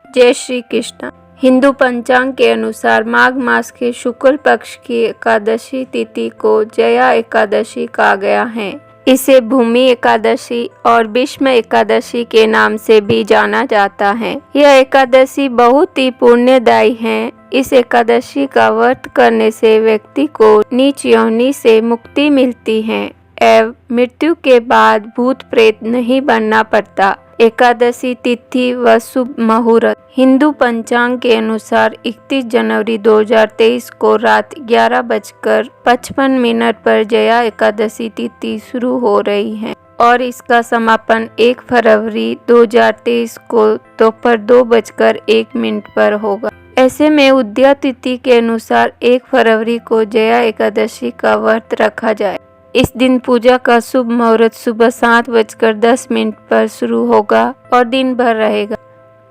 जय श्री कृष्ण। हिंदू पंचांग के अनुसार माघ मास के शुक्ल पक्ष की एकादशी तिथि को जया एकादशी कहा गया है। इसे भूमि एकादशी और भीष्म एकादशी के नाम से भी जाना जाता है। यह एकादशी बहुत ही पुण्यदायी है। इस एकादशी का व्रत करने से व्यक्ति को नीच योनि से मुक्ति मिलती है एवं मृत्यु के बाद भूत प्रेत नहीं बनना पड़ता। एकादशी तिथि व शुभ मुहूर्त। हिंदू पंचांग के अनुसार 31 जनवरी 2023 को रात 11:55 पर जया एकादशी तिथि शुरू हो रही है और इसका समापन 1 फरवरी 2023 को दोपहर 2:01 पर होगा। ऐसे में उदया तिथि के अनुसार 1 फरवरी को जया एकादशी का व्रत रखा जाए। इस दिन पूजा का शुभ मुहूर्त सुबह 7:10 पर शुरू होगा और दिन भर रहेगा।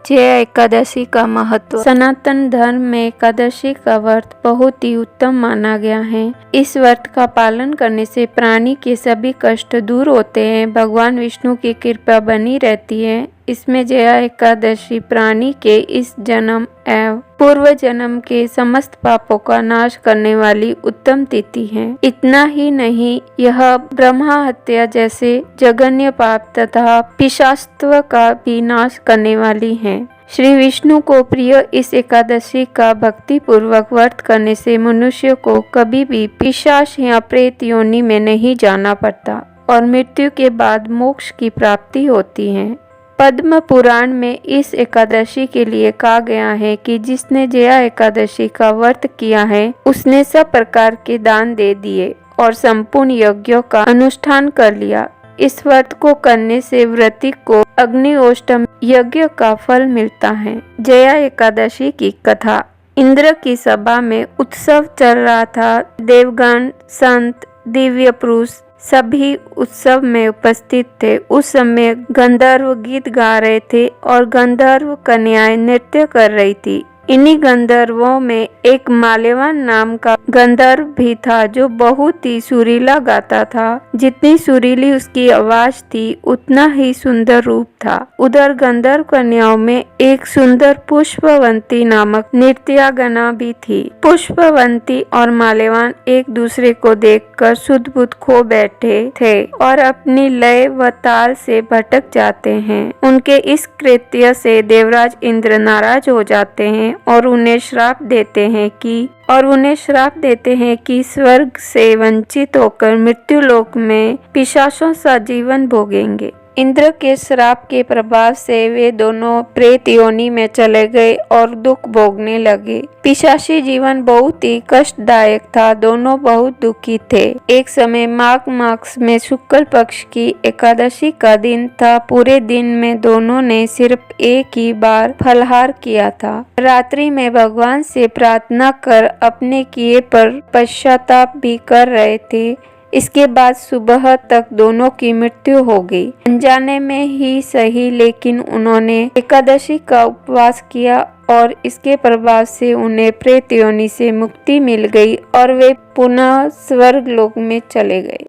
जया एकादशी का महत्व। सनातन धर्म में एकादशी का व्रत बहुत ही उत्तम माना गया है। इस व्रत का पालन करने से प्राणी के सभी कष्ट दूर होते हैं, भगवान विष्णु की कृपा बनी रहती है। इसमें जया एकादशी प्राणी के इस जन्म एवं पूर्व जन्म के समस्त पापों का नाश करने वाली उत्तम तिथि है। इतना ही नहीं, यह ब्रह्मा हत्या जैसे जघन्य पाप तथा पिशाचत्व का भी नाश करने वाली है। श्री विष्णु को प्रिय इस एकादशी का भक्ति पूर्वक व्रत करने से मनुष्य को कभी भी पिशाच या प्रेत योनि में नहीं जाना पड़ता और मृत्यु के बाद मोक्ष की प्राप्ति होती है। पद्म पुराण में इस एकादशी के लिए कहा गया है कि जिसने जया एकादशी का व्रत किया है उसने सब प्रकार के दान दे दिए और संपूर्ण यज्ञों का अनुष्ठान कर लिया। इस व्रत को करने से व्रती को अग्निहोष्टम यज्ञ का फल मिलता है। जया एकादशी की कथा। इंद्र की सभा में उत्सव चल रहा था। देवगण, संत, दिव्य पुरुष सभी उत्सव में उपस्थित थे। उस समय गंधर्व गीत गा रहे थे और गंधर्व कन्याएं नृत्य कर रही थी। इन्हीं गंधर्वों में एक माल्यवान नाम का गंधर्व भी था जो बहुत ही सुरीला गाता था। जितनी सुरीली उसकी आवाज थी उतना ही सुंदर रूप था। उधर गंधर्व कन्याओं में एक सुंदर पुष्पवंती नामक नृत्यागना भी थी। पुष्पवंती और माल्यवान एक दूसरे को देखकर सुध बुध खो बैठे थे और अपनी लय व ताल से भटक जाते हैं। उनके इस कृत्य से देवराज इंद्र नाराज हो जाते हैं और उन्हें श्राप देते हैं कि स्वर्ग से वंचित होकर मृत्युलोक में पिशाचों सा जीवन भोगेंगे। इंद्र के श्राप के प्रभाव से वे दोनों प्रेत योनि में चले गए और दुख भोगने लगे। पिशाची जीवन बहुत ही कष्टदायक था। दोनों बहुत दुखी थे। एक समय माघ मास में शुक्ल पक्ष की एकादशी का दिन था। पूरे दिन में दोनों ने सिर्फ एक ही बार फलाहार किया था। रात्रि में भगवान से प्रार्थना कर अपने किए पर पश्चाताप भी कर रहे थे। इसके बाद सुबह तक दोनों की मृत्यु हो गई। अनजाने में ही सही, लेकिन उन्होंने एकादशी का उपवास किया और इसके प्रभाव से उन्हें प्रेत योनि से मुक्ति मिल गई और वे पुनः स्वर्ग लोक में चले गए।